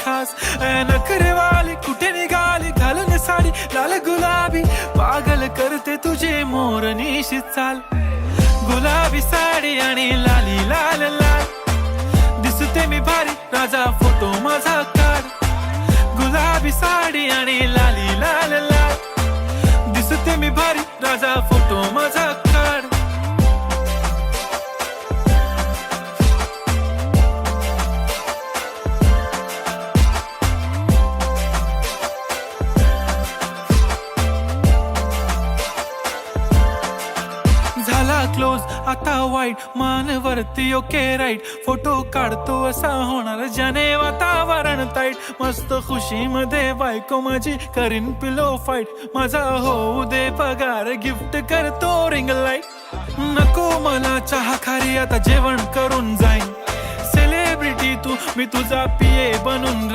खास नखरेवाली कुठे निघाली घालून साडी लाल गुलाबी पागल करते तुझे मोरनीशी चाल गुलाबी साडी आणि लाली लाल लाल दिसते मी भारी राजा फोटो माझा काढ गुलाबी साडी आणि लाली लाल लाल दिसते मी भारी राजा फोटो माझा काढ झाला क्लोज आता वाईट मानवरती ओके राईट फोटो काढतो असा होणार ज्याने वातावरण ताईट मस्त खुशी मध्ये बायको माझी करीन पिलो फाईट माझा होऊ दे पगार गिफ्ट करतो रिंग लाईट नको मला चहा खारी आता जेवण करून जाईन सेलिब्रिटी तू मी तुझा पिये बनून